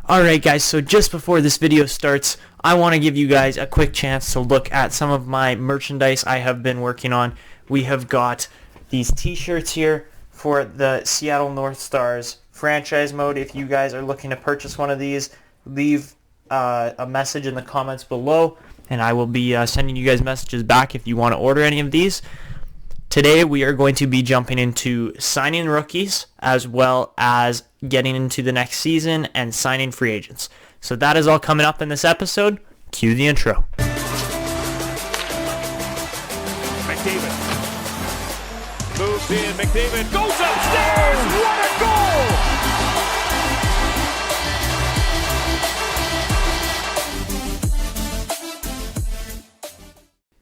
Alright guys, so just before this video starts, I want to give you guys a quick chance to look at some of my merchandise I have been working on. We have got these t-shirts here for the Seattle North Stars franchise mode. If you guys are looking to purchase one of these, leave a message in the comments below, and I will be sending you guys messages back if you want to order any of these. Today we are going to be jumping into signing rookies as well as getting into the next season and signing free agents. So that is all coming up in this episode. Cue the intro. McDavid moves in. McDavid goes upstairs. What a goal!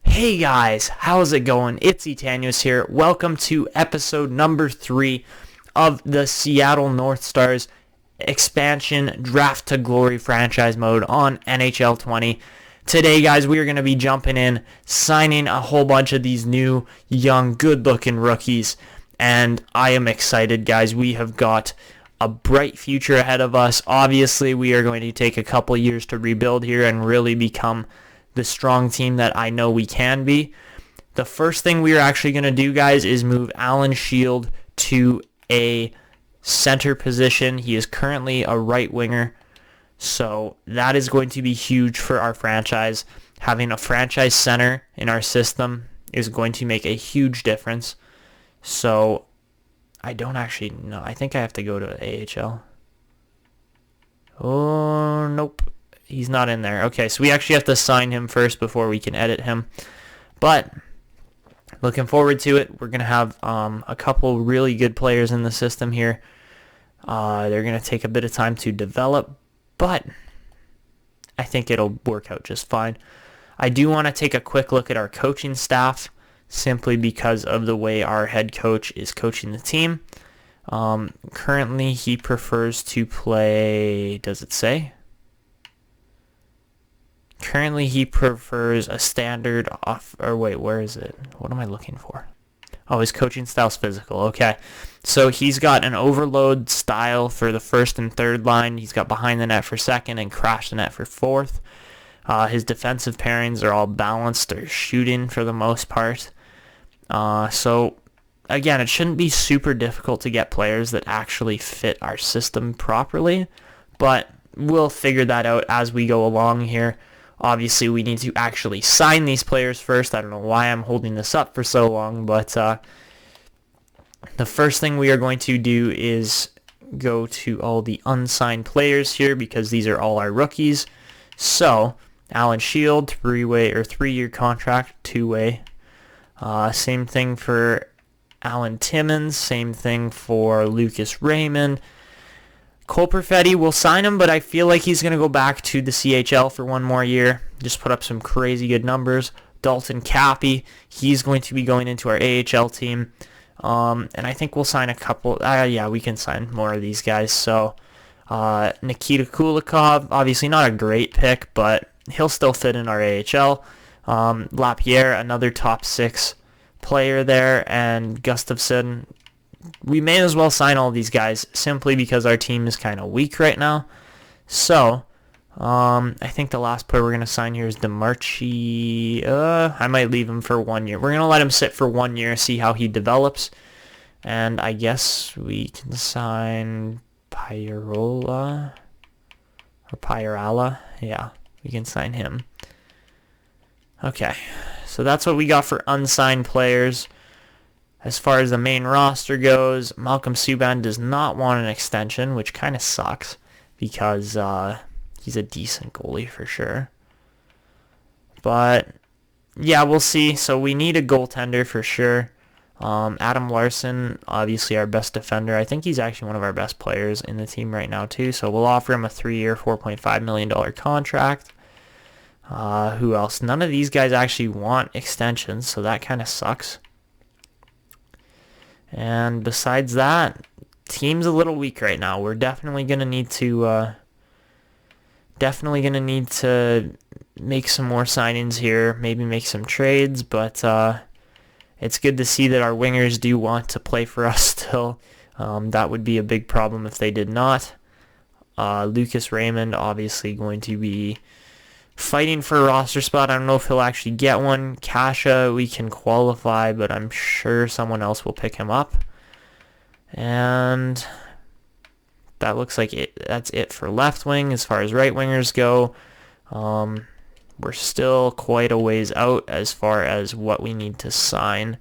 Hey guys, how's it going? It's Etanyos here. Welcome to episode number 3 of the Seattle North Stars expansion Draft to Glory franchise mode on NHL 20. Today, guys, we are going to be jumping in, signing a whole bunch of these new, young, good-looking rookies, and I am excited, guys. We have got a bright future ahead of us. Obviously, we are going to take a couple years to rebuild here and really become the strong team that I know we can be. The first thing we are actually going to do, guys, is move Alan Shield to a center position. He is currently a right winger, so that is going to be huge for our franchise. Having a franchise center in our system is going to make a huge difference. So I don't actually know. I think I have to go to AHL. Oh, nope. He's not in there. Okay, so we actually have to sign him first before we can edit him. But looking forward to it. We're going to have a couple really good players in the system here. They're going to take a bit of time to develop, but I think it'll work out just fine. I do want to take a quick look at our coaching staff, simply because of the way our head coach is coaching the team. Currently, he prefers to play, does it say? Currently, he prefers a standard off, or wait, where is it? What am I looking for? Oh, his coaching style's physical. Okay. So he's got an overload style for the first and third line. He's got behind the net for second and crash the net for fourth. His defensive pairings are all balanced or shooting for the most part. So, again, it shouldn't be super difficult to get players that actually fit our system properly, but we'll figure that out as we go along here. Obviously, we need to actually sign these players first. I don't know why I'm holding this up for so long, but the first thing we are going to do is go to all the unsigned players here because these are all our rookies. So, Alan Shield, 3-year contract, 2-way. Same thing for Alan Timmins. Same thing for Lucas Raymond. Cole Perfetti, will sign him, but I feel like he's going to go back to the CHL for one more year. Just put up some crazy good numbers. Dalton Cappy, he's going to be going into our AHL team. And I think we'll sign a couple. Yeah, we can sign more of these guys. So Nikita Kulikov, obviously not a great pick, but he'll still fit in our AHL. Lapierre, another top 6 player there, and Gustafsson. We may as well sign all these guys simply because our team is kind of weak right now. So, I think the last player we're going to sign here is DeMarchi. I might leave him for 1 year. We're going to let him sit for 1 year, see how he develops. And I guess we can sign Pierola or Pierala. Yeah, we can sign him. Okay, so that's what we got for unsigned players. As far as the main roster goes, Malcolm Subban does not want an extension, which kind of sucks because he's a decent goalie for sure. But, yeah, we'll see. So we need a goaltender for sure. Adam Larson, obviously our best defender. I think he's actually one of our best players in the team right now too. So we'll offer him a 3-year, $4.5 million contract. Who else? None of these guys actually want extensions, so that kind of sucks. And besides that, team's a little weak right now. We're definitely gonna need to make some more signings here, maybe make some trades, but it's good to see that our wingers do want to play for us still. That would be a big problem if they did not. Lucas Raymond obviously going to be fighting for a roster spot. I don't know if he'll actually get one. Kasha, we can qualify, but I'm sure someone else will pick him up. And that looks like that's it for left wing. As far as right wingers go, we're still quite a ways out as far as what we need to sign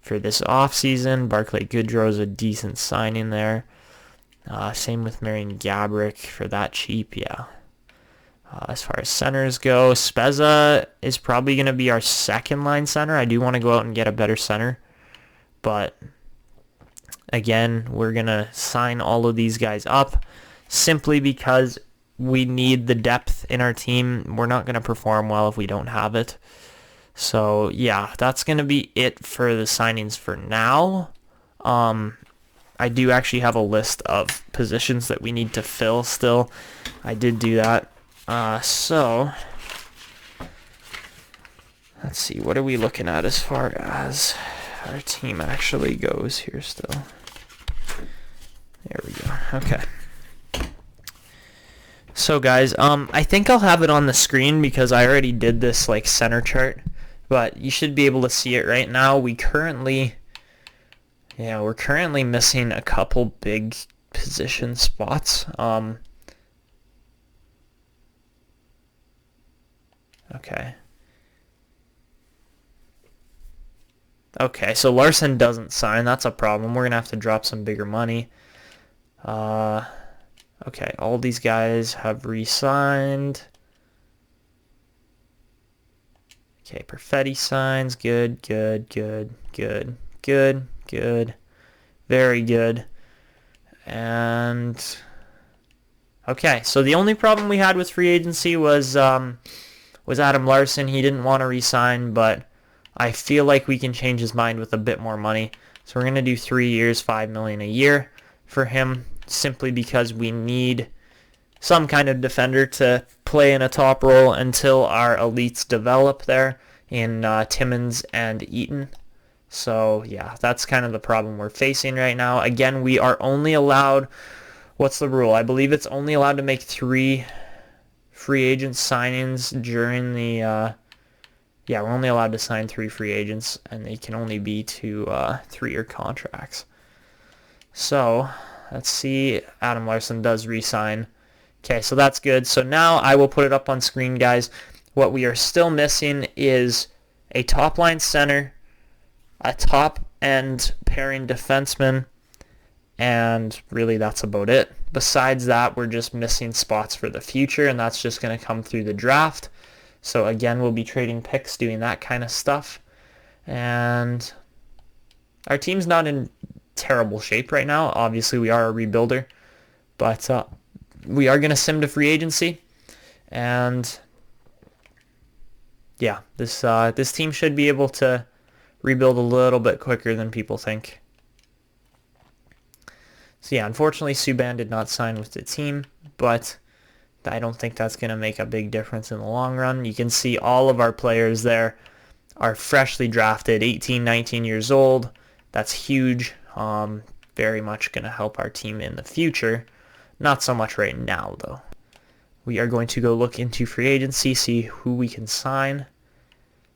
for this offseason. Barclay Goodrow's a decent signing there. Same with Marian Gabrick for that cheap, yeah. As far as centers go, Spezza is probably going to be our second line center. I do want to go out and get a better center, but again, we're going to sign all of these guys up simply because we need the depth in our team. We're not going to perform well if we don't have it. So, yeah, that's going to be it for the signings for now. I do actually have a list of positions that we need to fill still. I did do that. So, let's see. What are we looking at as far as our team actually goes here still? There we go. Okay. So, guys, I think I'll have it on the screen because I already did this, like, center chart. But you should be able to see it right now. We're currently missing a couple big position spots. Okay. Okay, so Larson doesn't sign. That's a problem. We're going to have to drop some bigger money. Okay, all these guys have re-signed. Okay, Perfetti signs. Good, good, good, good, good, good. Very good. And okay, so the only problem we had with free agency was Adam Larson. He didn't want to re-sign, but I feel like we can change his mind with a bit more money. So we're going to do 3 years, $5 million a year for him, simply because we need some kind of defender to play in a top role until our elites develop there in Timmins and Eaton. So, yeah, that's kind of the problem we're facing right now. Again, we are only allowed, what's the rule? I believe it's only allowed to make 3 free agent signings during the, we're only allowed to sign 3 free agents, and they can only be to 3-year contracts. So, let's see. Adam Larson does re-sign. Okay, so that's good. So now I will put it up on screen, guys. What we are still missing is a top-line center, a top-end pairing defenseman, and really that's about it. Besides that, we're just missing spots for the future, and that's just going to come through the draft. So again, we'll be trading picks, doing that kind of stuff. And our team's not in terrible shape right now. Obviously, we are a rebuilder, but we are going to sim to free agency. And yeah, this team should be able to rebuild a little bit quicker than people think. So yeah, unfortunately, Subban did not sign with the team, but I don't think that's going to make a big difference in the long run. You can see all of our players there are freshly drafted, 18, 19 years old. That's huge. Very much going to help our team in the future. Not so much right now, though. We are going to go look into free agency, see who we can sign.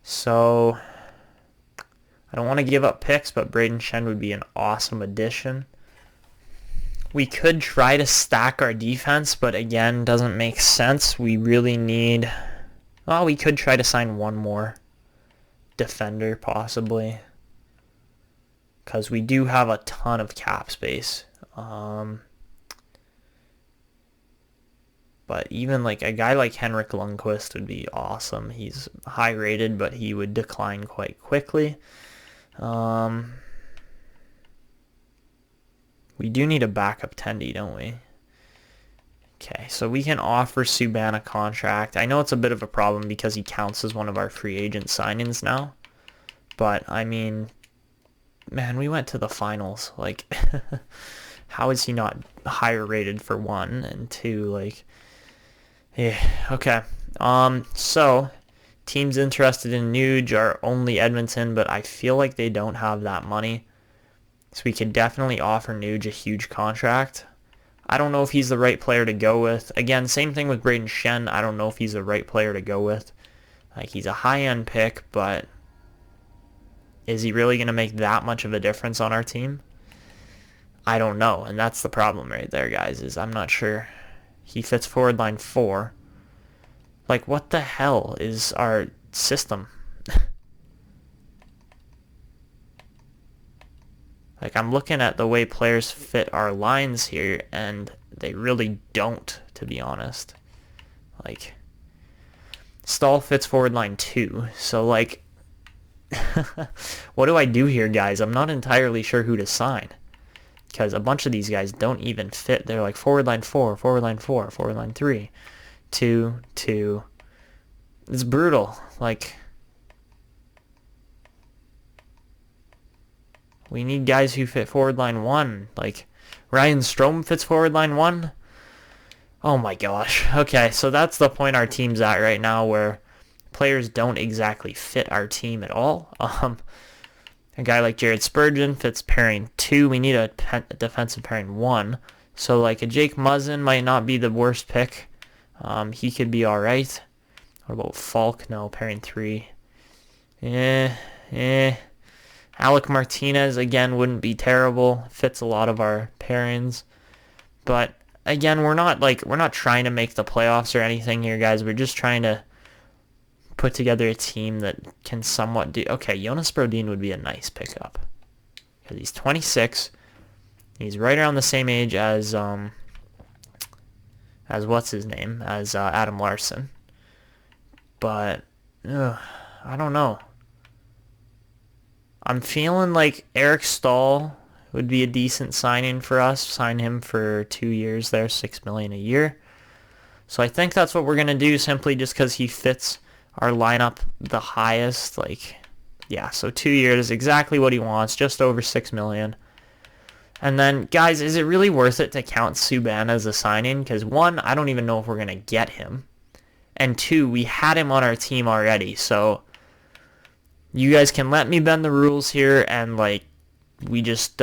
So, I don't want to give up picks, but Braden Shen would be an awesome addition. We could try to stack our defense, but again, doesn't make sense. We really need... Well, we could try to sign one more defender, possibly. Because we do have a ton of cap space. But even like a guy like Henrik Lundqvist would be awesome. He's high rated, but he would decline quite quickly. We do need a backup tendy, don't we? Okay, so we can offer Subban a contract. I know it's a bit of a problem because he counts as one of our free agent signings now. But, I mean, man, we went to the finals. Like, how is he not higher rated for 1 and 2? Like, yeah, okay. So, teams interested in Nuge are only Edmonton, but I feel like they don't have that money. So we could definitely offer Nuge a huge contract. I don't know if he's the right player to go with. Again, same thing with Braden Shen. I don't know if he's the right player to go with. Like, he's a high-end pick, but is he really going to make that much of a difference on our team? I don't know, and that's the problem right there, guys, is I'm not sure. He fits forward line 4. Like, what the hell is our system? Like, I'm looking at the way players fit our lines here, and they really don't, to be honest. Like, Stahl fits forward line 2, so, like, what do I do here, guys? I'm not entirely sure who to sign, because a bunch of these guys don't even fit. They're like forward line 4, forward line 4, forward line 3, 2, 2. It's brutal. Like, we need guys who fit forward line 1. Like, Ryan Strome fits forward line 1. Oh my gosh. Okay, so that's the point our team's at right now, where players don't exactly fit our team at all. A guy like Jared Spurgeon fits pairing 2. We need a defensive pairing 1. So, like, a Jake Muzzin might not be the worst pick. He could be alright. What about Falk? No, pairing 3. Alec Martinez, again, wouldn't be terrible. Fits a lot of our pairings. But, again, we're not trying to make the playoffs or anything here, guys. We're just trying to put together a team that can somewhat do... Okay, Jonas Brodin would be a nice pickup, because he's 26. He's right around the same age as what's his name? As Adam Larson. But, I don't know. I'm feeling like Eric Stahl would be a decent sign-in for us. Sign him for 2 years there, $6 million a year. So I think that's what we're going to do, simply just because he fits our lineup the highest. Like, yeah, so 2 years, exactly what he wants, just over $6 million. And then, guys, is it really worth it to count Subban as a sign-in? Because, 1, I don't even know if we're going to get him. And 2, we had him on our team already, so you guys can let me bend the rules here, and, like, we just,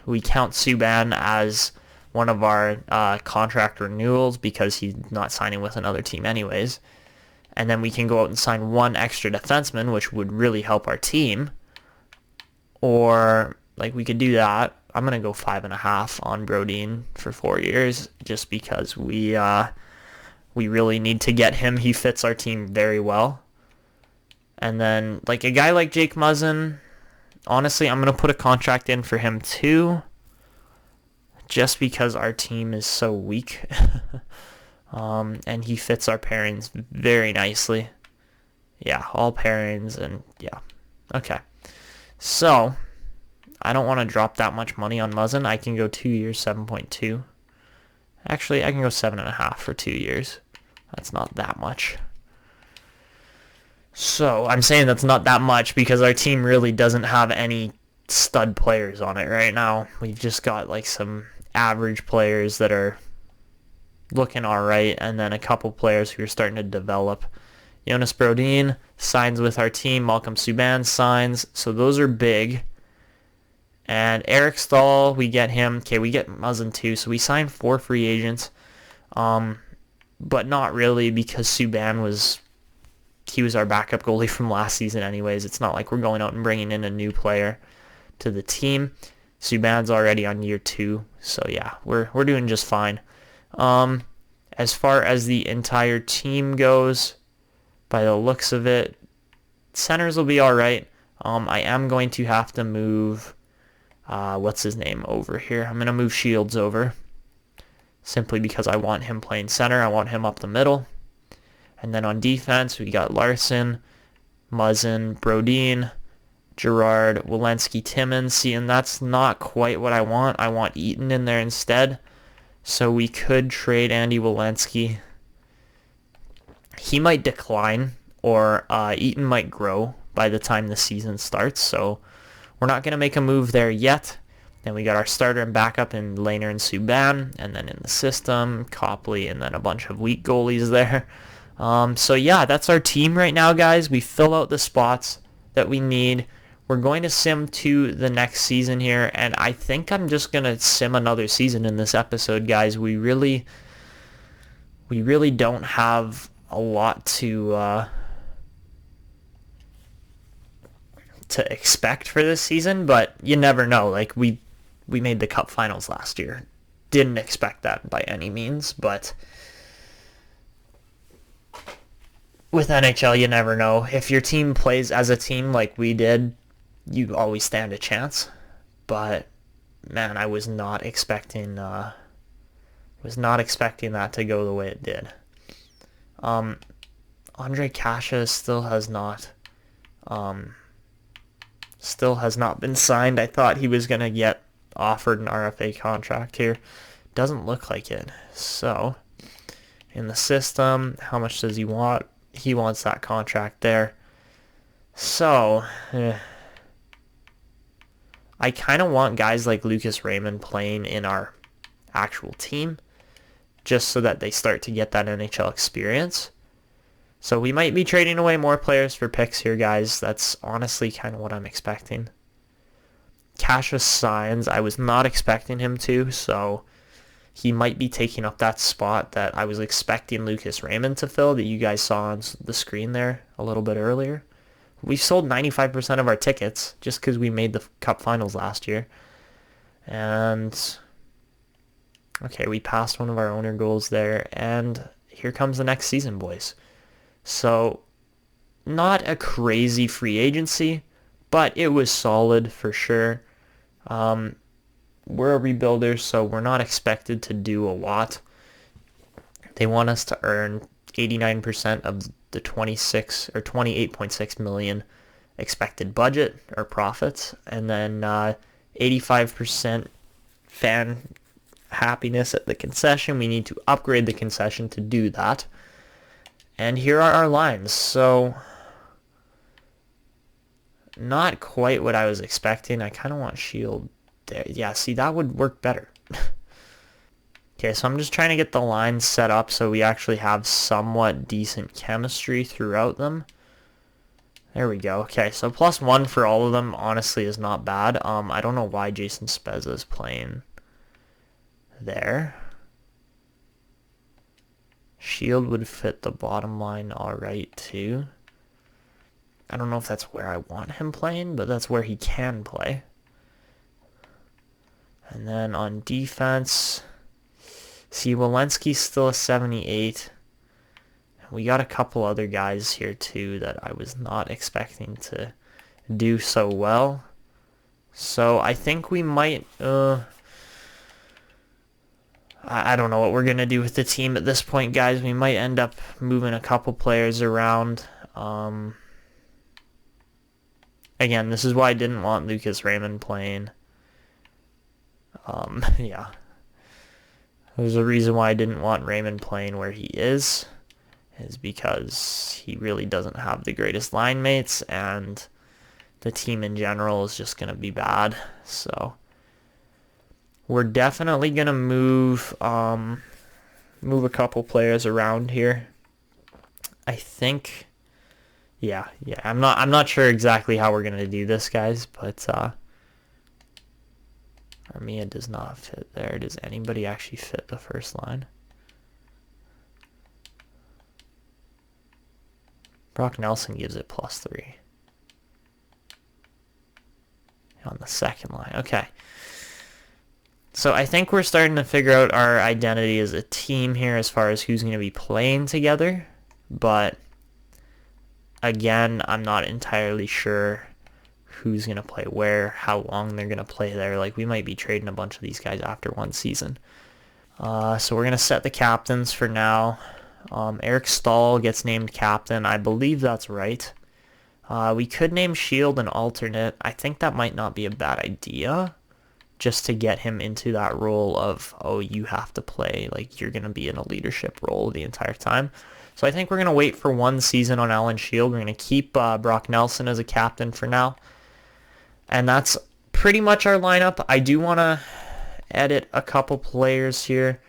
we count Subban as one of our contract renewals because he's not signing with another team anyways. And then we can go out and sign 1 extra defenseman, which would really help our team. Or, like, we could do that. I'm going to go 5.5 on Brodin for 4 years, just because we really need to get him. He fits our team very well. And then, like, a guy like Jake Muzzin, honestly, I'm going to put a contract in for him too, just because our team is so weak. And he fits our pairings very nicely. Yeah, all pairings, and yeah. Okay. So, I don't want to drop that much money on Muzzin. I can go 2 years, 7.2. Actually, I can go 7.5 for 2 years. That's not that much. So, I'm saying that's not that much because our team really doesn't have any stud players on it right now. We've just got, like, some average players that are looking alright, and then a couple players who are starting to develop. Jonas Brodin signs with our team. Malcolm Subban signs. So those are big. And Eric Stahl, we get him. Okay, we get Muzzin too. So we signed 4 free agents. But not really, because Subban was our backup goalie from last season anyways. It's not like we're going out and bringing in a new player to the team. Subban's already on year 2. So yeah, we're doing just fine. As far as the entire team goes, by the looks of it, centers will be alright. I am going to have to move, what's his name over here. I'm going to move Shields over, simply because I want him playing center. I want him up the middle. And then on defense, we got Larson, Muzzin, Brodin, Gerard, Welenski, Timmins. See, and that's not quite what I want. I want Eaton in there instead. So we could trade Andy Welenski. He might decline, or Eaton might grow by the time the season starts. So we're not going to make a move there yet. Then we got our starter and backup in Lehner and Subban. And then in the system, Copley, and then a bunch of weak goalies there. So yeah, that's our team right now, guys. We fill out the spots that we need. we're going to sim to the next season here, and I think I'm just going to sim another season in this episode, guys. We really don't have a lot to expect for this season, but you never know. Like, we made the Cup Finals last year. Didn't expect that by any means, but with NHL, you never know. If your team plays as a team like we did, you always stand a chance. But man, I was not expecting that to go the way it did. Andre Kasha still has not been signed. I thought he was gonna get offered an RFA contract here. Doesn't look like it. So in the system, how much does he want? He wants that contract there. So I kind of want guys like Lucas Raymond playing in our actual team, just so that they start to get that NHL experience. So we might be trading away more players for picks here, guys. That's honestly kind of what I'm expecting. Cassius signs. I was not expecting him to, so he might be taking up that spot that I was expecting Lucas Raymond to fill, that you guys saw on the screen there a little bit earlier. We sold 95% of our tickets just because we made the Cup Finals last year. And okay, we passed one of our owner goals there, and here comes the next season, boys. So not a crazy free agency, but it was solid for sure. We're a rebuilder, so we're not expected to do a lot. They want us to earn 89% of the 28.6 million expected budget or profits, and then 85% fan happiness at the concession. We need to upgrade the concession to do that. And here are our lines. So not quite what I was expecting. I kind of want Shield there. Yeah, see, that would work better. Okay, so I'm just trying to get the lines set up so we actually have somewhat decent chemistry throughout them. There we go. Okay, so +1 for all of them honestly is not bad. I don't know why Jason Spezza is playing there. Shield would fit the bottom line all right too. I don't know if that's where I want him playing, but that's where he can play. And then on defense, see, Walensky's still a 78. We got a couple other guys here too that I was not expecting to do so well. So I think we might... I don't know what we're going to do with the team at this point, guys. We might end up moving a couple players around. Again, this is why I didn't want Lucas Raymond playing. Yeah. There's a reason why I didn't want Raymond playing where he is because he really doesn't have the greatest line mates, and the team in general is just going to be bad. So we're definitely going to move a couple players around here. I think, yeah. I'm not sure exactly how we're going to do this, guys, but Armia does not fit there. Does anybody actually fit the first line? Brock Nelson gives it +3 on the second line. Okay. So I think we're starting to figure out our identity as a team here as far as who's going to be playing together. But again, I'm not entirely sure who's going to play where, how long they're going to play there. Like, we might be trading a bunch of these guys after one season. So we're going to set the captains for now. Eric Stahl gets named captain. I believe that's right. We could name Shield an alternate. I think that might not be a bad idea, just to get him into that role of, oh, you have to play, like, you're going to be in a leadership role the entire time. So I think we're going to wait for one season on Alan Shield. We're going to keep Brock Nelson as a captain for now. And that's pretty much our lineup. I do want to edit a couple players here,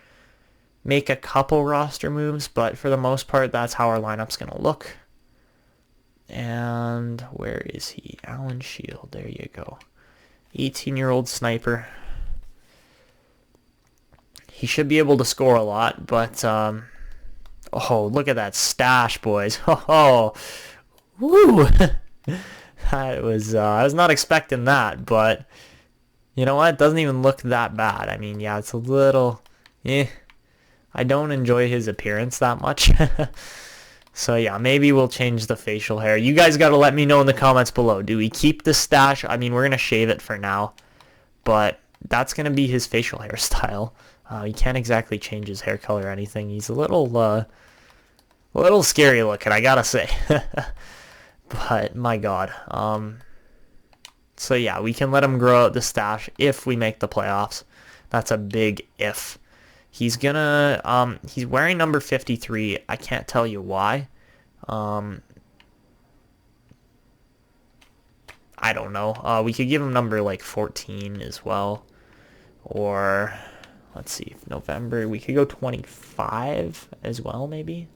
make a couple roster moves, but for the most part, that's how our lineup's going to look. And where is he? Alan Shield. There you go. 18-year-old sniper. He should be able to score a lot, but oh, look at that stash, boys. Oh, woo! That was I was not expecting that, but you know what? It doesn't even look that bad. I mean, yeah, it's a little I don't enjoy his appearance that much. So yeah, maybe we'll change the facial hair. You guys got to let me know in the comments below. Do we keep the stash? I mean, we're going to shave it for now, but that's going to be his facial hairstyle. You can't exactly change his hair color or anything. He's a little scary looking, I gotta say. But my God. So yeah, we can let him grow out the stash if we make the playoffs. That's a big if. He's gonna he's wearing number 53. I can't tell you why. I don't know. We could give him number like 14 as well, or let's see, November. We could go 25 as well, maybe.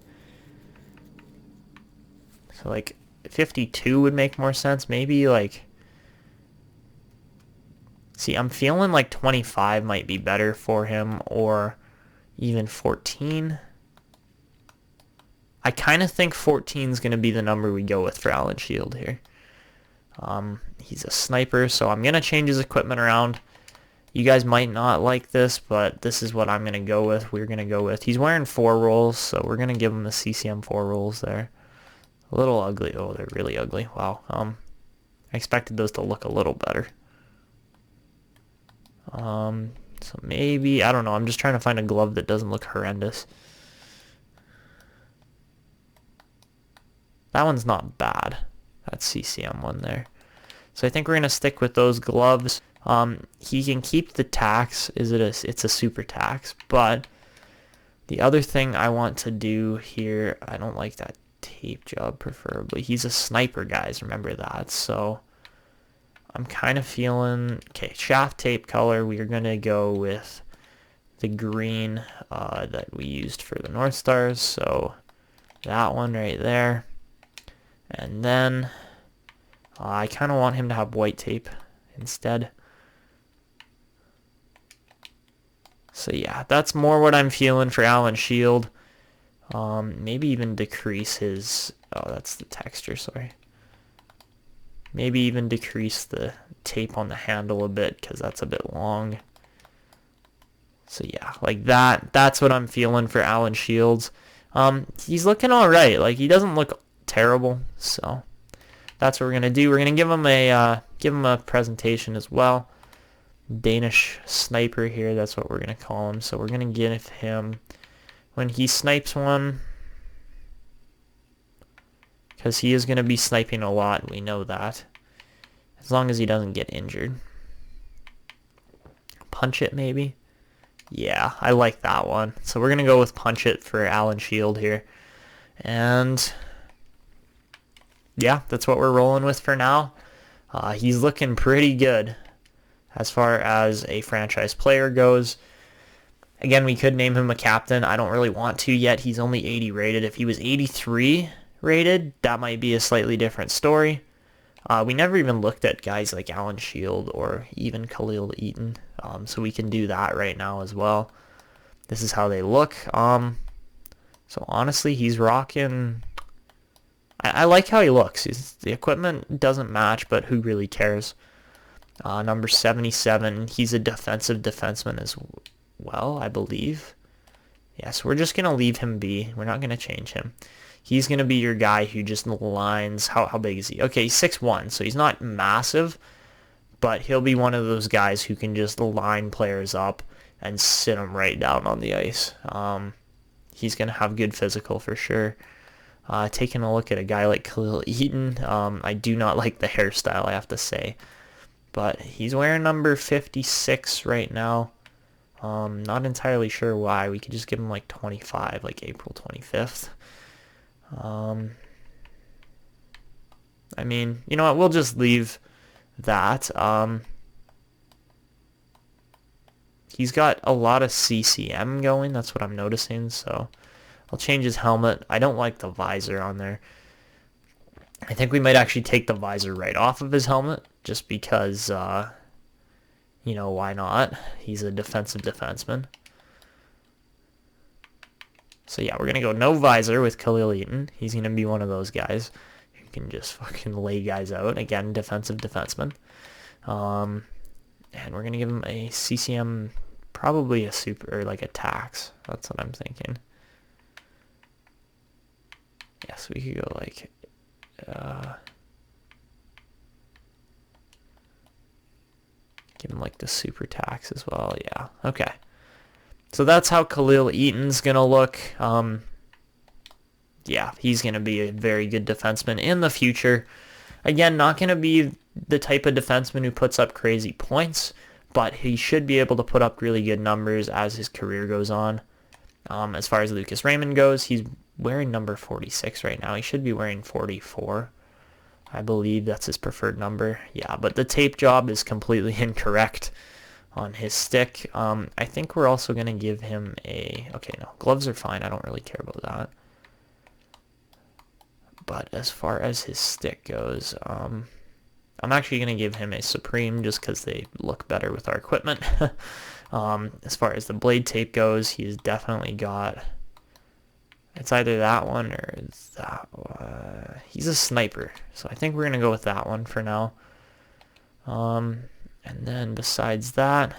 So like 52 would make more sense. Maybe like, see, I'm feeling like 25 might be better for him, or even 14. I kind of think 14 is going to be the number we go with for Alan Shield here. He's a sniper, so I'm going to change his equipment around. You guys might not like this, but this is what I'm going to go with. We're going to go with, he's wearing 4 rolls, so we're going to give him the CCM 4 rolls there. A little ugly. Oh, they're really ugly. Wow. I expected those to look a little better. So maybe, I don't know. I'm just trying to find a glove that doesn't look horrendous. That one's not bad. That CCM one there. So I think we're going to stick with those gloves. He can keep the tax. It's a super tax. But the other thing I want to do here, I don't like that tape job preferably. He's a sniper, guys. Remember that. So I'm kind of feeling, okay, shaft tape color. We are going to go with the green that we used for the North Stars. So that one right there. And then I kind of want him to have white tape instead. So yeah, that's more what I'm feeling for Alan Shield. Maybe even decrease his, oh, that's the texture, sorry. Maybe even decrease the tape on the handle a bit, because that's a bit long. So yeah, like that. That's what I'm feeling for Alan Shields. He's looking all right. Like, he doesn't look terrible. So that's what we're gonna do. We're gonna give him a presentation as well. Danish sniper here. That's what we're gonna call him. So we're gonna give him, when he snipes one, because he is gonna be sniping a lot. We know that. As long as he doesn't get injured. Punch it maybe. Yeah, I like that one. So we're going to go with punch it for Alan Shield here. And yeah, that's what we're rolling with for now. He's looking pretty good as far as a franchise player goes. Again, we could name him a captain. I don't really want to yet. He's only 80 rated. If he was 83 rated, that might be a slightly different story. We never even looked at guys like Alan Shield or even Khalil Eaton, so we can do that right now as well. This is how they look. So honestly, he's rocking. I like how he looks. The equipment doesn't match, but who really cares? Number 77, he's a defensive defenseman as well, I believe. Yeah, so we're just going to leave him be. We're not going to change him. He's going to be your guy who just lines. How big is he? Okay, he's 6'1", so he's not massive, but he'll be one of those guys who can just line players up and sit them right down on the ice. He's going to have good physical for sure. Taking a look at a guy like Khalil Eaton, I do not like the hairstyle, I have to say. But he's wearing number 56 right now. Not entirely sure why. We could just give him like 25, like April 25th. I mean, you know what? We'll just leave that. He's got a lot of CCM going. That's what I'm noticing. So I'll change his helmet. I don't like the visor on there. I think we might actually take the visor right off of his helmet, just because, you know, why not? He's a defensive defenseman. So yeah, we're going to go no visor with Khalil Eaton. He's going to be one of those guys who can just fucking lay guys out. Again, defensive defenseman. And we're going to give him a CCM, probably a super, or like a tax. That's what I'm thinking. Yeah, so we could go like, give him like the super tax as well. Yeah, okay. So that's how Khalil Eaton's going to look. Yeah, he's going to be a very good defenseman in the future. Again, not going to be the type of defenseman who puts up crazy points, but he should be able to put up really good numbers as his career goes on. As far as Lucas Raymond goes, he's wearing number 46 right now. He should be wearing 44. I believe that's his preferred number. Yeah, but the tape job is completely incorrect on his stick. I think we're also going to give him a... Okay, no, gloves are fine. I don't really care about that. But as far as his stick goes, I'm actually going to give him a Supreme just because they look better with our equipment. As far as the blade tape goes, he's definitely got... It's either that one or that one. He's a sniper, so I think we're going to go with that one for now. And then besides that,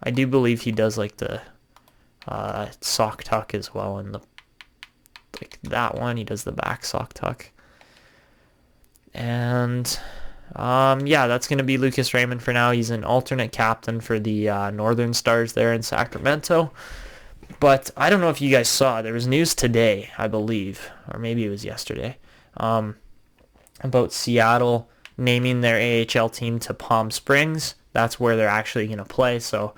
I do believe he does like the sock tuck as well, and the like that one, he does the back sock tuck. And yeah, that's going to be Lucas Raymond for now. He's an alternate captain for the Northern Stars there in Sacramento. But I don't know if you guys saw, there was news today, I believe, or maybe it was yesterday, about Seattle naming their AHL team to Palm Springs. That's where they're actually going to play. So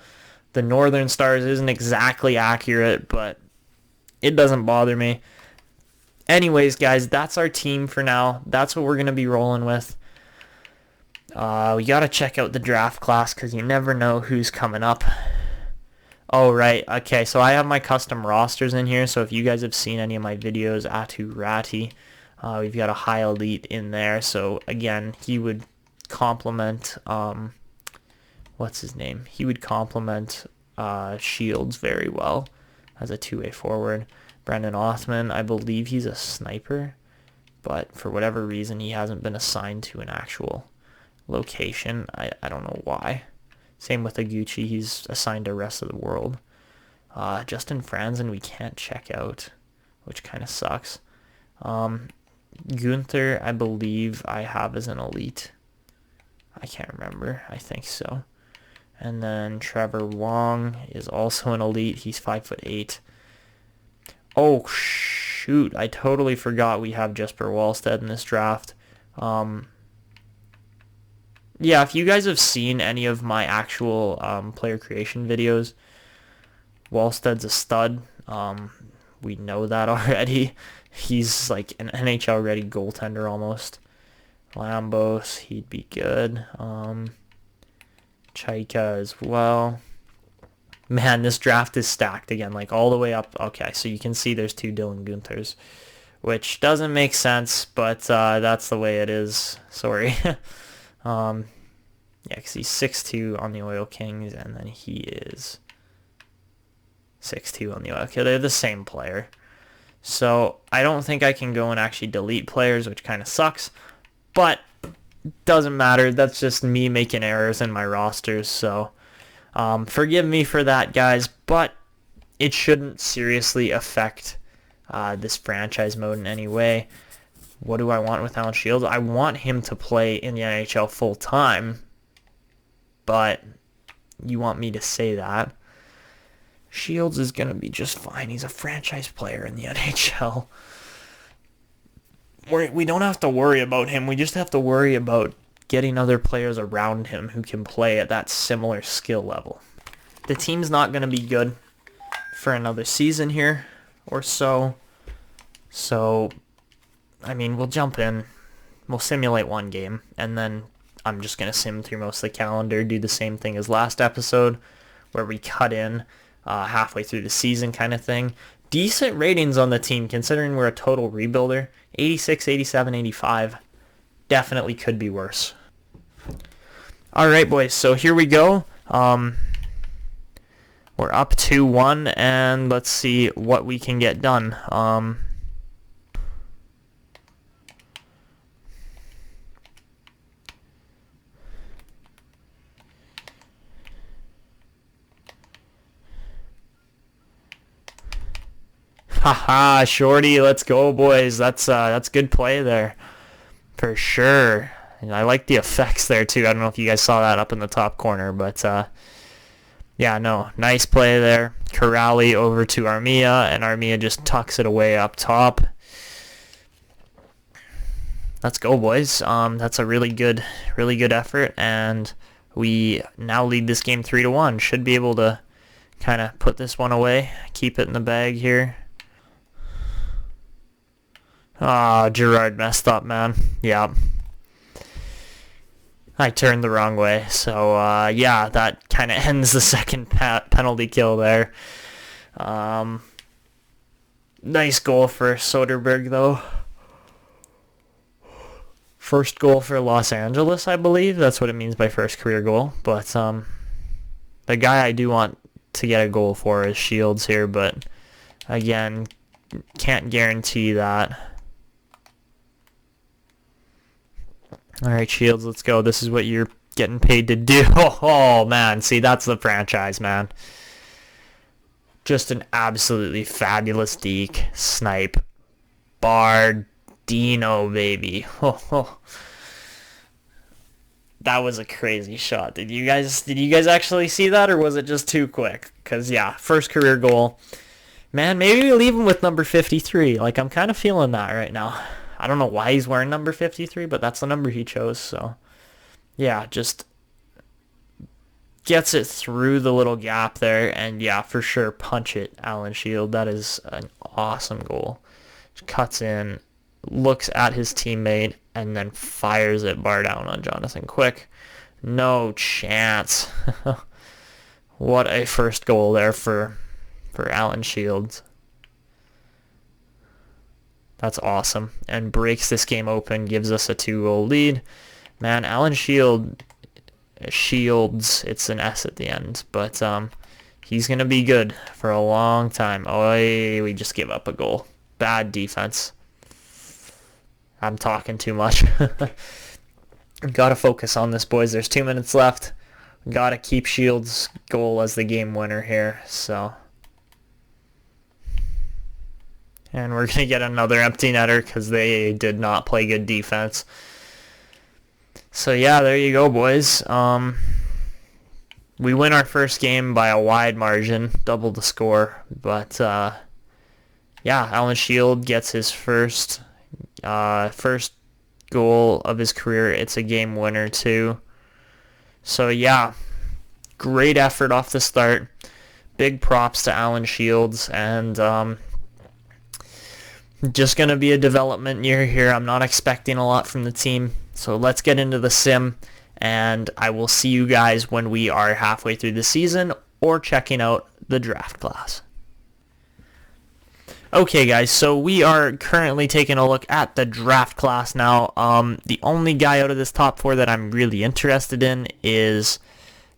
the Northern Stars isn't exactly accurate, but it doesn't bother me. Anyways, guys, that's our team for now. That's what we're going to be rolling with. We got to check out the draft class because you never know who's coming up. Oh, right. Okay, so I have my custom rosters in here. So if you guys have seen any of my videos, Atu Ratti, we've got a high elite in there. So again, he would complement, what's his name? He would complement Shields very well as a two-way forward. Brendan Othman, I believe he's a sniper, but for whatever reason, he hasn't been assigned to an actual location. I don't know why. Same with Aguchi, he's assigned to rest of the world. Justin Franzen we can't check out, which kind of sucks. Gunther, I believe I have as an elite. I can't remember. I think so. And then Trevor Wong is also an elite. He's 5'8". Oh, shoot. I totally forgot we have Jesper Wallstedt in this draft. Yeah, if you guys have seen any of my actual player creation videos, Wallsted's a stud. We know that already. He's like an NHL-ready goaltender almost. Lambos, he'd be good. Chaika as well. Man, this draft is stacked again, like all the way up. Okay, so you can see there's two Dylan Gunthers, which doesn't make sense, but that's the way it is. Sorry. Yeah, because he's 6'2" on the Oil Kings, and then he is 6'2" on the Oil Kings. They're the same player. So I don't think I can go and actually delete players, which kind of sucks. But doesn't matter. That's just me making errors in my rosters. So forgive me for that, guys. But it shouldn't seriously affect this franchise mode in any way. What do I want with Alan Shields? I want him to play in the NHL full time. But you want me to say that? Shields is going to be just fine. He's a franchise player in the NHL. We don't have to worry about him. We just have to worry about getting other players around him who can play at that similar skill level. The team's not going to be good for another season here or so. So, I mean, we'll jump in. We'll simulate one game, and then I'm just going to sim through most of the calendar, do the same thing as last episode, where we cut in halfway through the season kind of thing. decent ratings on the team considering we're a total rebuilder. 86, 87, 85. Definitely could be worse. All right, boys. So here we go. We're up 2-1, and let's see what we can get done. Haha, shorty, let's go, boys. That's good play there, for sure. And I like the effects there too. I don't know if you guys saw that up in the top corner, but yeah, no, nice play there. Corrali over to Armia, and Armia just tucks it away up top. Let's go, boys. That's a really good effort, and we now lead this game 3-1. Should be able to kind of put this one away, keep it in the bag here. Ah, Gerard messed up, man. Yeah. I turned the wrong way. So, yeah, that kind of ends the second penalty kill there. Nice goal for Soderberg, though. First goal for Los Angeles, I believe. That's what it means by first career goal. But the guy I do want to get a goal for is Shields here. But, again, can't guarantee that. All right, Shields, let's go. This is what you're getting paid to do. Oh, man. See, that's the franchise, man. Just an absolutely fabulous deke. Snipe. Bardino, baby. Oh. That was a crazy shot. Did you guys actually see that, or was it just too quick? Because, yeah, first career goal. Man, maybe we leave him with number 53. Like, I'm kind of feeling that right now. I don't know why he's wearing number 53, but that's the number he chose. So, yeah, just gets it through the little gap there. And, yeah, for sure, punch it, Alan Shield. That is an awesome goal. Just cuts in, looks at his teammate, and then fires it bar down on Jonathan Quick. No chance. What a first goal there for Alan Shields. That's awesome. And breaks this game open, gives us a 2-goal lead. Man, Alan Shields, it's an S at the end. But he's going to be good for a long time. Oh, we just give up a goal. Bad defense. I'm talking too much. Got to focus on this, boys. There's 2 minutes left. Got to keep Shields' goal as the game winner here. So... And we're going to get another empty netter because they did not play good defense. So, yeah, there you go, boys. We win our first game by a wide margin, double the score. But, yeah, Alan Shield gets his first goal of his career. It's a game winner, too. So, yeah, great effort off the start. Big props to Alan Shields. And, just going to be a development year here. I'm not expecting a lot from the team. So let's get into the sim, and I will see you guys when we are halfway through the season or checking out the draft class. Okay, guys, so we are currently taking a look at the draft class now. The only guy out of this top 4 that I'm really interested in is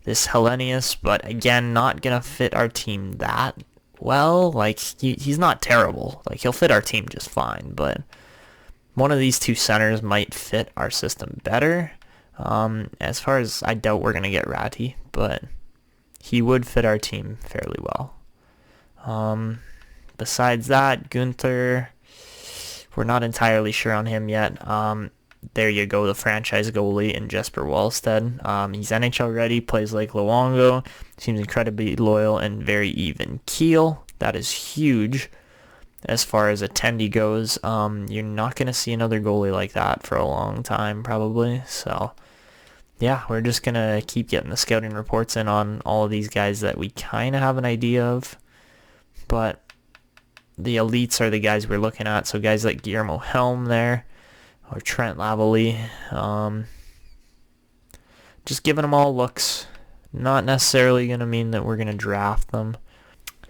this Etanyos, but again, not going to fit our team that well. Like, he's not terrible. Like, he'll fit our team just fine, but one of these two centers might fit our system better. As far as, I doubt we're going to get Ratty, but he would fit our team fairly well. Besides that, Gunther, we're not entirely sure on him yet. There you go, the franchise goalie in Jesper Wallstead. He's NHL ready, plays like Luongo, seems incredibly loyal and very even keel. That is huge as far as attendee goes. You're not going to see another goalie like that for a long time, probably. So, yeah, we're just going to keep getting the scouting reports in on all of these guys that we kind of have an idea of. But the elites are the guys we're looking at. So guys like Guillermo Helm there, or Trent Lavalley. Just giving them all looks. Not necessarily going to mean that we're going to draft them.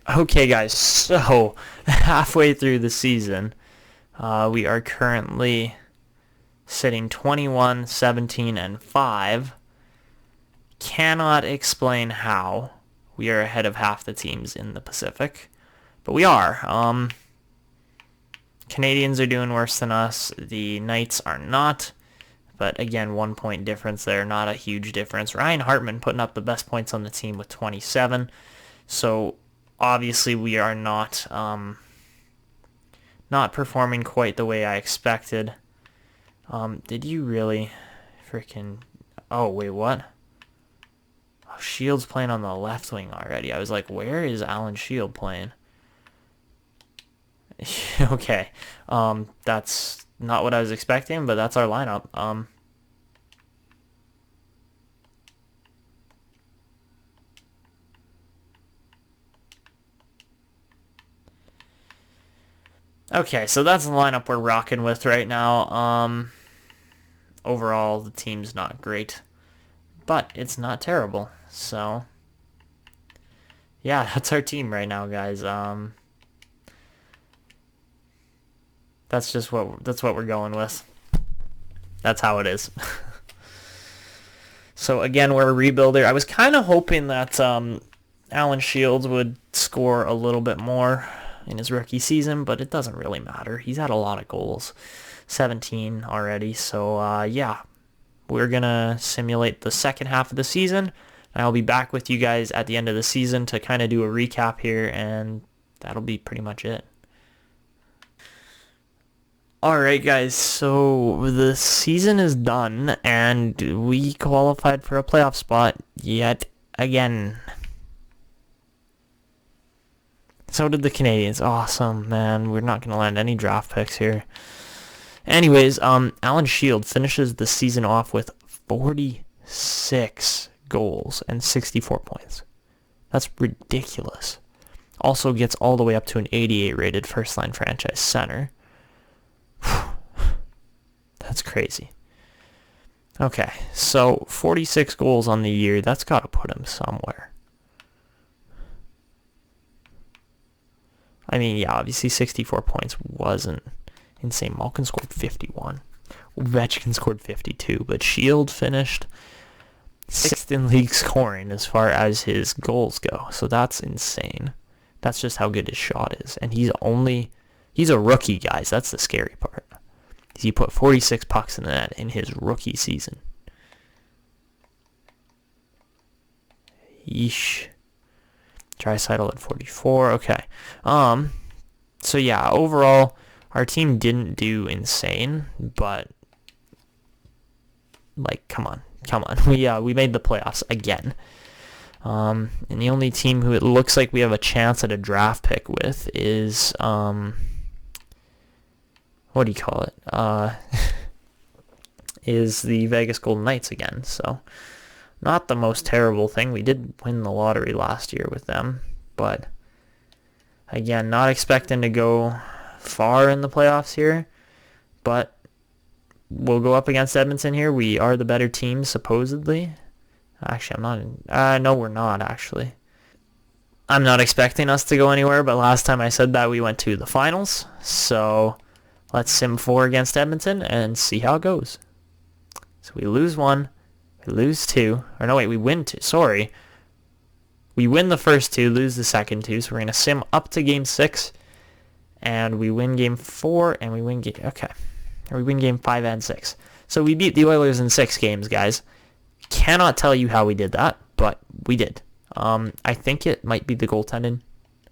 Okay, guys, so halfway through the season, we are currently sitting 21, 17, and 5. Cannot explain how we are ahead of half the teams in the Pacific, but we are. Canadians are doing worse than us. The Knights are not. But again, 1 point difference there, not a huge difference. Ryan Hartman putting up the best points on the team with 27. So obviously we are not performing quite the way I expected. Did you really freaking... Oh, wait, what? Oh, Shield's playing on the left wing already. I was like, where is Alan Shield playing? Okay. That's not what I was expecting, but that's our lineup. Okay, so that's the lineup we're rocking with right now. Overall, the team's not great, but it's not terrible. So, yeah, that's our team right now, guys. That's what we're going with. That's how it is. So again, we're a rebuilder. I was kind of hoping that Alan Shields would score a little bit more in his rookie season, but it doesn't really matter. He's had a lot of goals, 17 already. So yeah, we're gonna simulate the second half of the season. I'll be back with you guys at the end of the season to kind of do a recap here, and that'll be pretty much it. Alright guys, so the season is done, and we qualified for a playoff spot yet again. So did the Canadians. Awesome, man. We're not going to land any draft picks here. Anyways, Alan Shield finishes the season off with 46 goals and 64 points. That's ridiculous. Also gets all the way up to an 88 rated first-line franchise center. That's crazy. Okay, so 46 goals on the year. That's got to put him somewhere. I mean, yeah, obviously 64 points wasn't insane. Malkin scored 51. Ovechkin scored 52, but Shield finished 6th in league scoring as far as his goals go. So that's insane. That's just how good his shot is. And he's a rookie, guys. That's the scary part. He put 46 pucks in the net in his rookie season. Yeesh. Draisaitl at 44. Okay. So yeah, overall, our team didn't do insane, but like, come on. We made the playoffs again. And the only team who it looks like we have a chance at a draft pick with is what do you call it? Is the Vegas Golden Knights again. So not the most terrible thing. We did win the lottery last year with them, but again, not expecting to go far in the playoffs here, but we'll go up against Edmonton here. We are the better team, supposedly. Actually, no, we're not, actually. I'm not expecting us to go anywhere, but last time I said that, we went to the finals. So let's sim 4 against Edmonton and see how it goes. So we lose 1. We lose 2. Or no, wait, we win 2. Sorry. We win the first 2, lose the second 2. So we're going to sim up to game 6. And we win game 4, and we win game... Okay. Or we win game 5 and 6. So we beat the Oilers in 6 games, guys. Cannot tell you how we did that, but we did. I think it might be the goaltending.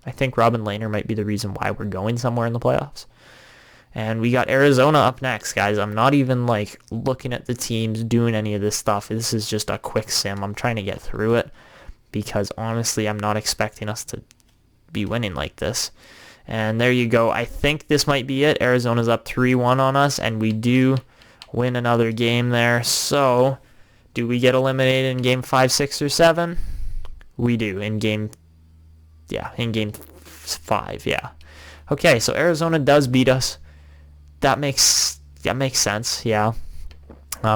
I think Robin Lehner might be the reason why we're going somewhere in the playoffs. And we got Arizona up next, guys. I'm not even, like, looking at the teams, doing any of this stuff. This is just a quick sim. I'm trying to get through it because, honestly, I'm not expecting us to be winning like this. And there you go. I think this might be it. Arizona's up 3-1 on us, and we do win another game there. So, do we get eliminated in game 5, 6, or 7? We do in game 5, yeah. Okay, so Arizona does beat us. That makes sense, yeah.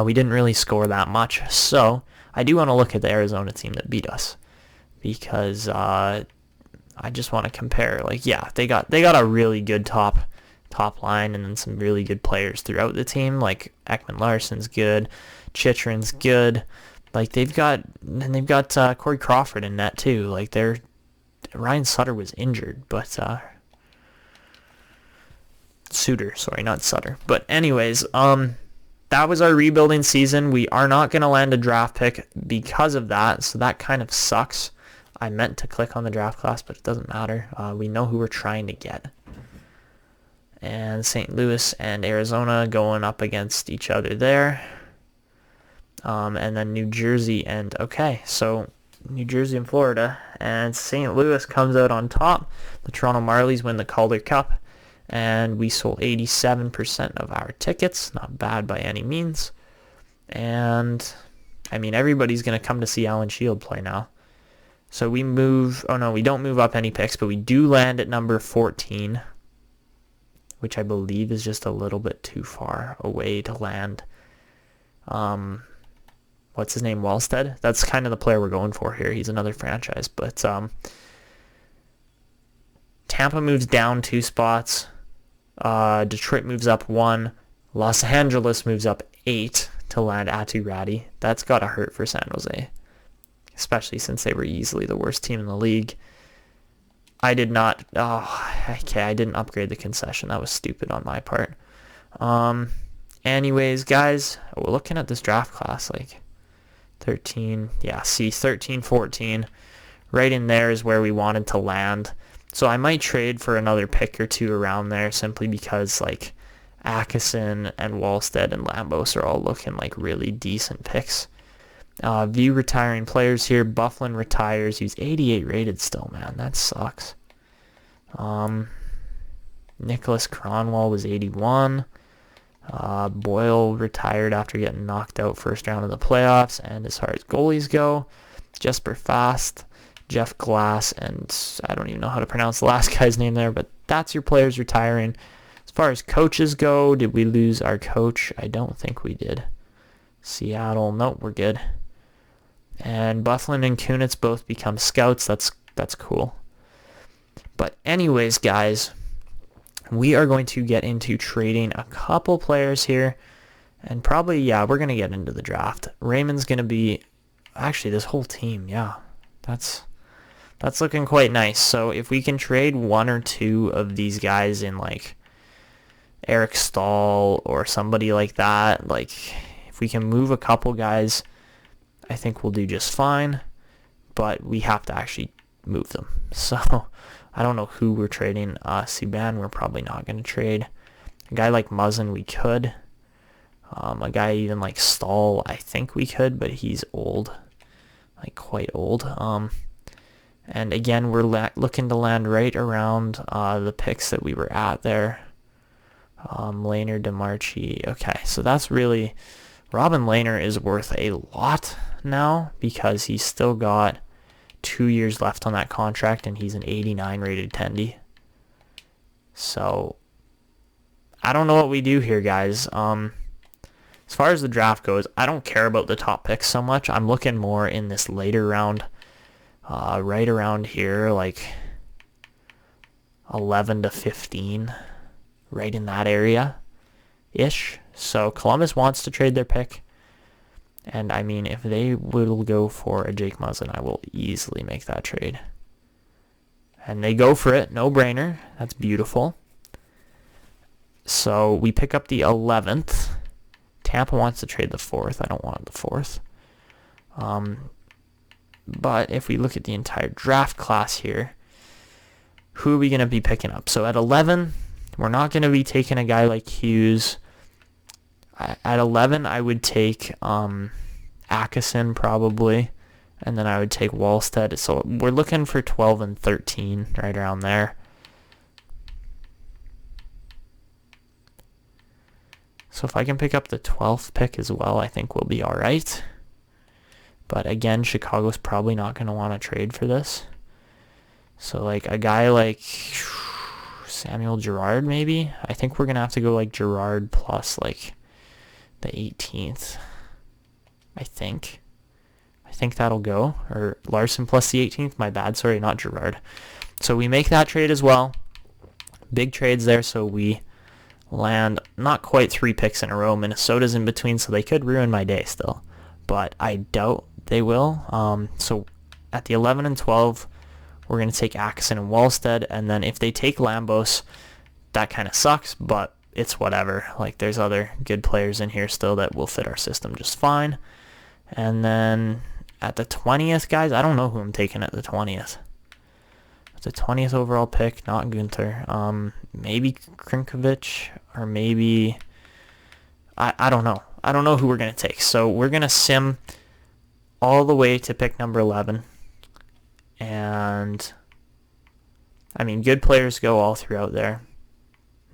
We didn't really score that much, so I do want to look at the Arizona team that beat us because, I just want to compare. Like, yeah, they got a really good top line, and then some really good players throughout the team. Like Ekman Larsson's good, Chychrun's good. Like they've got Corey Crawford in net too. Like Ryan Sutter was injured, but Suter, sorry, not Sutter. But anyways, that was our rebuilding season. We are not going to land a draft pick because of that, so that kind of sucks. I meant to click on the draft class, but it doesn't matter. We know who we're trying to get. And St. Louis and Arizona going up against each other there. And then New Jersey and, okay, so New Jersey and Florida. And St. Louis comes out on top. The Toronto Marlies win the Calder Cup. And we sold 87% of our tickets. Not bad by any means. And, I mean, everybody's going to come to see Alan Shield play now. So we move, oh no, we don't move up any picks, but we do land at number 14, which I believe is just a little bit too far away to land. What's his name, Wallstead? That's kind of the player we're going for here. He's another franchise, but Tampa moves down 2 spots. Detroit moves up 1. Los Angeles moves up 8 to land Atu Radi. That's got to hurt for San Jose, especially since they were easily the worst team in the league. I didn't upgrade the concession. That was stupid on my part. Anyways, guys, we're looking at this draft class, like 13, 13, 14. Right in there is where we wanted to land. So I might trade for another pick or two around there simply because, like, Atkinson and Wallstead and Lambos are all looking like really decent picks. View retiring players here. Bufflin retires. He's 88 rated still, man. That sucks. Nicholas Cronwall was 81. Boyle retired after getting knocked out first round of the playoffs. And as far as goalies go, Jesper Fast, Jeff Glass, and I don't even know how to pronounce the last guy's name there, but that's your players retiring. As far as coaches go, did we lose our coach? I don't think we did. Seattle, nope, we're good. And Bufflin and Kunitz both become scouts. That's cool. But anyways, guys, we are going to get into trading a couple players here. And probably, we're going to get into the draft. Raymond's going to be, actually, this whole team, that's looking quite nice. So if we can trade 1 or 2 of these guys in, like, Eric Stahl or somebody like that, like, if we can move a couple guys, I think we'll do just fine. But we have to actually move them. So I don't know who we're trading. Subban, we're probably not going to trade. A guy like Muzzin, we could. A guy even like Stahl, I think we could, but he's old. Like, quite old. And again, we're looking to land right around the picks that we were at there. Lehner, DeMarchi. Okay, so that's really... Robin Lehner is worth a lot now because he's still got 2 years left on that contract and he's an 89 rated tendy. So, I don't know what we do here, guys. As far as the draft goes, I don't care about the top picks so much. I'm looking more in this later round, right around here, like 11 to 15, right in that area-ish. So Columbus wants to trade their pick. And, I mean, if they will go for a Jake Muzzin, I will easily make that trade. And they go for it. No-brainer. That's beautiful. So we pick up the 11th. Tampa wants to trade the 4th. I don't want the 4th. But if we look at the entire draft class here, who are we going to be picking up? So at 11, we're not going to be taking a guy like Hughes. At 11, I would take Atkinson probably, and then I would take Wallstead. So we're looking for 12 and 13, right around there. So if I can pick up the 12th pick as well, I think we'll be all right. But again, Chicago's probably not going to want to trade for this. So like a guy like Samuel Girard maybe. I think we're going to have to go like Girard plus like the 18th. I think that'll go. Or Larson plus the 18th. My bad. Sorry, not Girard. So we make that trade as well. Big trades there, so we land not quite 3 picks in a row. Minnesota's in between, so they could ruin my day still. But I doubt they will. So at the 11 and 12, we're going to take Atkinson and Wallstead. And then if they take Lambos, that kind of sucks, but it's whatever. Like, there's other good players in here still that will fit our system just fine. And then at the 20th, guys, I don't know who I'm taking at the 20th. The 20th overall pick, not Gunther. Maybe Krinkovic, or maybe... I don't know. I don't know who we're going to take. So we're going to sim all the way to pick number 11. And, I mean, good players go all throughout there.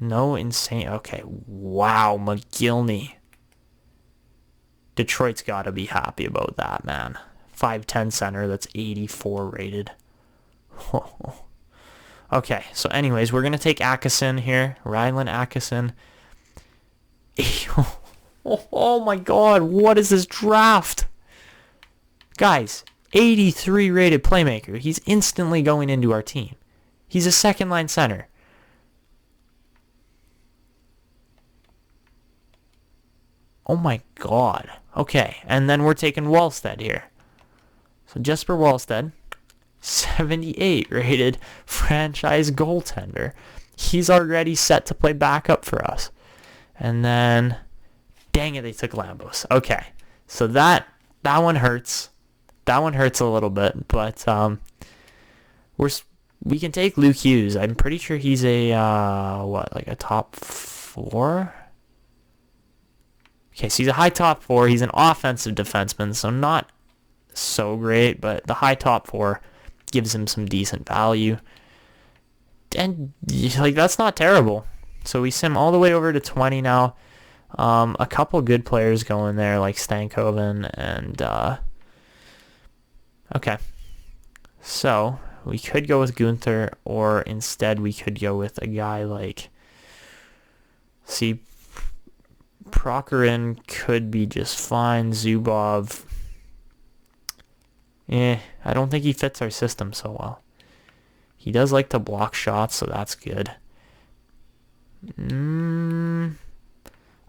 No insane... Okay, wow, McGillney. Detroit's got to be happy about that, man. 5'10 center that's 84 rated. Okay, so anyways, we're going to take Atkinson here. Ryland Atkinson. Oh my god, what is this draft? Guys, 83 rated playmaker. He's instantly going into our team. He's a second line center. Oh my god. Okay, and then we're taking Wallstead here. So Jesper Wallstead, 78 rated franchise goaltender. He's already set to play backup for us. And then, dang it, they took Lambos. Okay, so that one hurts. That one hurts a little bit, but we can take Luke Hughes. I'm pretty sure he's a like a top 4. Okay, so he's a high top 4. He's an offensive defenseman, so not so great, but the high top 4 gives him some decent value. And like, that's not terrible. So we sim all the way over to 20 now. A couple good players going there, like Stankoven and okay. So we could go with Gunther, or instead we could go with a guy like, see, Prokhorov could be just fine. Zubov, I don't think he fits our system so well. He does like to block shots, so that's good. I'm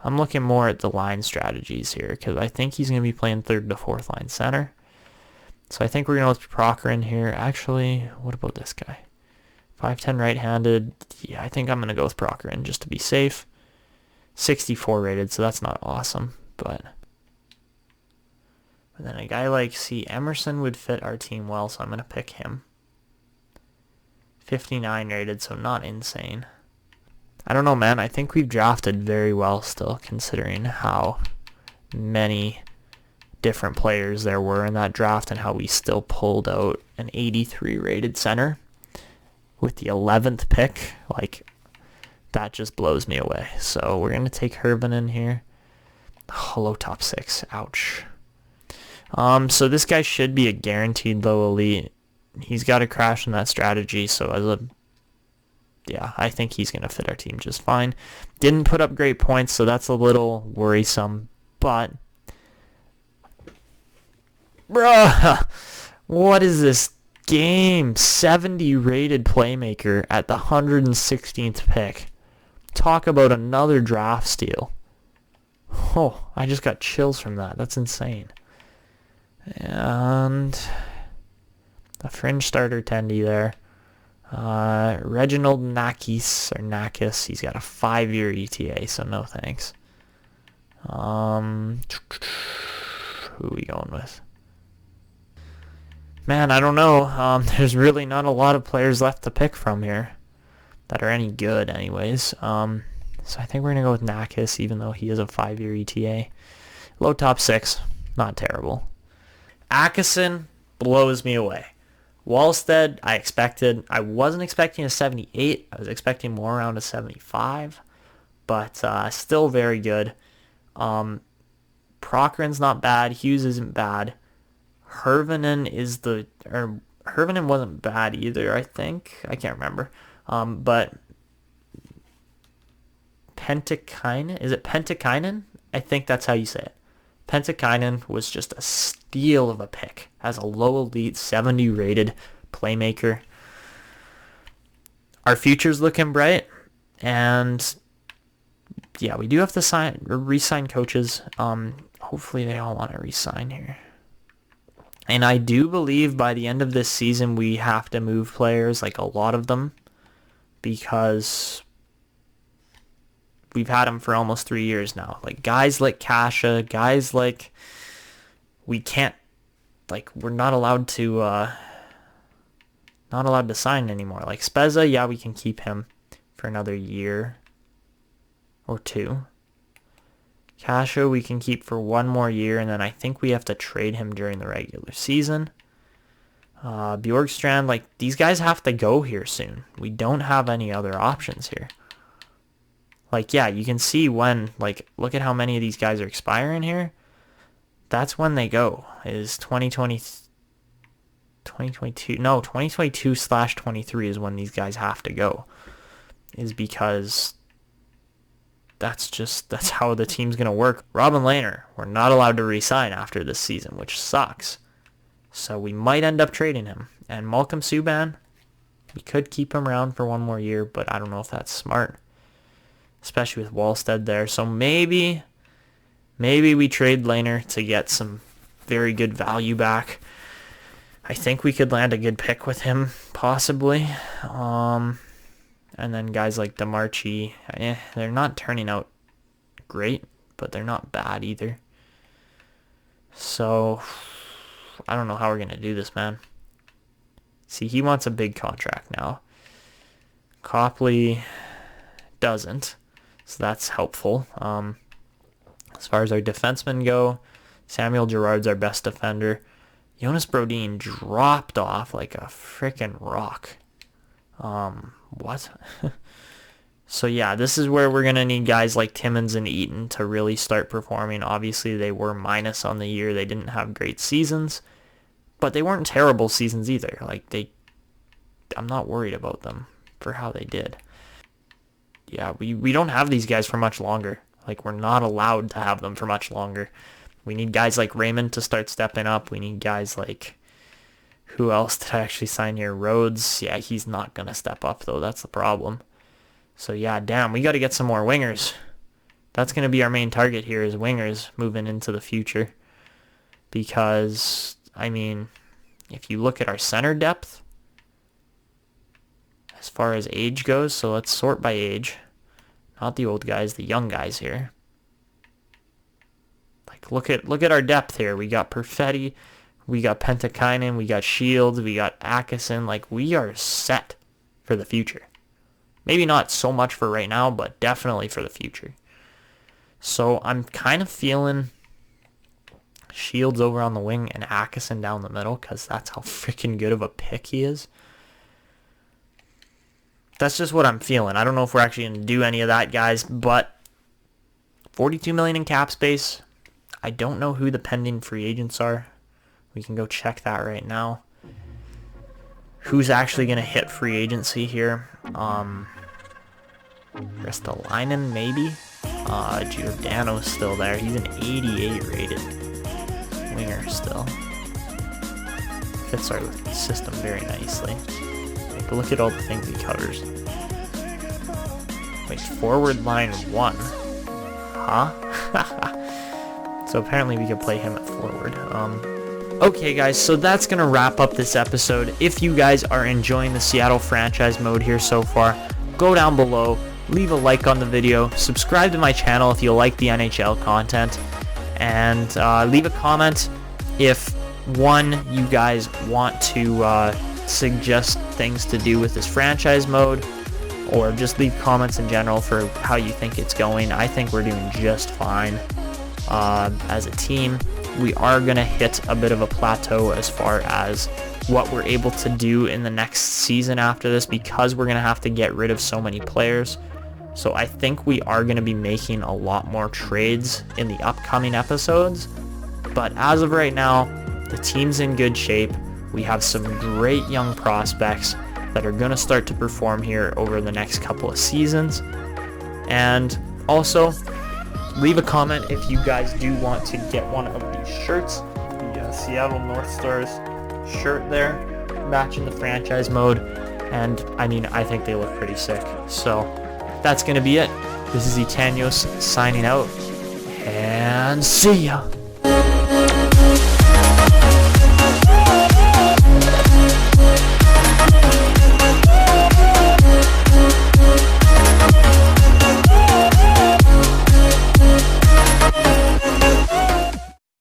looking more at the line strategies here, because I think he's going to be playing 3rd to 4th line center. So I think we're going to go with Prokhorov here. Actually, what about this guy? 5'10 right-handed. Yeah, I think I'm going to go with Prokhorov just to be safe. 64 rated, so that's not awesome, but then a guy like, Emerson would fit our team well, so I'm going to pick him. 59 rated, so not insane. I don't know, man. I think we've drafted very well still, considering how many different players there were in that draft and how we still pulled out an 83 rated center with the 11th pick. Like, that just blows me away. So we're going to take Hervinen here. Oh, low top 6. Ouch. So this guy should be a guaranteed low elite. He's got to crash in that strategy, so yeah, I think he's going to fit our team just fine. Didn't put up great points, so that's a little worrisome, but bruh, what is this game? 70 rated playmaker at the 116th pick. Talk about another draft steal. Oh, I just got chills from that. That's insane. And a fringe starter tendy there. Reginald Nakis, he's got a 5-year ETA, so no thanks. Who are we going with? Man, I don't know. There's really not a lot of players left to pick from here that are any good anyways. So I think we're going to go with Nakis, even though he is a 5-year ETA. Low top 6, not terrible. Atkinson blows me away. Wallstead, I wasn't expecting a 78. I was expecting more around a 75. But still very good. Prokhorov's not bad. Hughes isn't bad. Hervinen wasn't bad either, I think. I can't remember. But Pentikainen, is it Pentikainen? I think that's how you say it. Pentikainen was just a steal of a pick as a low elite 70 rated playmaker. our future's looking bright, and yeah, we do have to re-sign coaches. Hopefully they all want to re-sign here. And I do believe by the end of this season we have to move players, like a lot of them, because we've had them for almost 3 years now. Like guys like Kasha, guys like we can't, like we're not allowed to sign anymore. Like Spezza, yeah, we can keep him for another year or two. Kasha we can keep for 1 more year, and then I think we have to trade him during the regular season. Bjorkstrand, like these guys have to go here soon. We don't have any other options here. Like, yeah, you can see when, like, look at how many of these guys are expiring here. That's when they go, is 2022/23 is when these guys have to go. Is because that's how the team's going to work. Robin Lehner, we're not allowed to re-sign after this season, which sucks. So we might end up trading him. And Malcolm Subban, we could keep him around for 1 more year, but I don't know if that's smart, especially with Wallstead there. So maybe we trade Lehner to get some very good value back. I think we could land a good pick with him, possibly. And then guys like DeMarchi, they're not turning out great, but they're not bad either. So I don't know how we're going to do this, man. See, he wants a big contract now. Copley doesn't, so that's helpful. As far as our defensemen go, Samuel Girard's our best defender. Jonas Brodin dropped off like a freaking rock. What? So yeah, this is where we're going to need guys like Timmins and Eaton to really start performing. Obviously, they were minus on the year. They didn't have great seasons, but they weren't terrible seasons either. Like I'm not worried about them for how they did. Yeah, we don't have these guys for much longer. Like, we're not allowed to have them for much longer. We need guys like Raymond to start stepping up. We need guys like, who else did I actually sign here? Rhodes. Yeah, he's not going to step up, though. That's the problem. So, yeah, damn, we got to get some more wingers. That's going to be our main target here, is wingers moving into the future. Because, I mean, if you look at our center depth, as far as age goes, so let's sort by age. Not the old guys, the young guys here. Like, look at our depth here. We got Perfetti, we got Pentakainen, we got Shields, we got Atkinson. Like, we are set for the future. Maybe not so much for right now, but definitely for the future. So I'm kind of feeling Shields over on the wing and Atkinson down the middle, because that's how freaking good of a pick he is. That's just what I'm feeling. I don't know if we're actually going to do any of that, guys, but $42 million in cap space. I don't know who the pending free agents are. We can go check that right now. Who's actually going to hit free agency here? Ristolainen, maybe? Giordano's still there. He's an 88 rated winger still. Fits our system very nicely. Like, look at all the things he covers. Wait, forward line 1. Huh? So apparently we could play him at forward. Okay, guys, so that's going to wrap up this episode. If you guys are enjoying the Seattle franchise mode here so far, go down below, leave a like on the video, subscribe to my channel if you like the NHL content, and leave a comment if, one, you guys want to suggest things to do with this franchise mode, or just leave comments in general for how you think it's going. I think we're doing just fine as a team. We are going to hit a bit of a plateau as far as what we're able to do in the next season after this, because we're going to have to get rid of so many players. So I think we are going to be making a lot more trades in the upcoming episodes. But as of right now, the team's in good shape. We have some great young prospects that are going to start to perform here over the next couple of seasons. And also, leave a comment if you guys do want to get one of these shirts. The Seattle North Stars shirt there, matching the franchise mode. And, I mean, I think they look pretty sick. So, that's going to be it. This is Etanyos signing out. And see ya!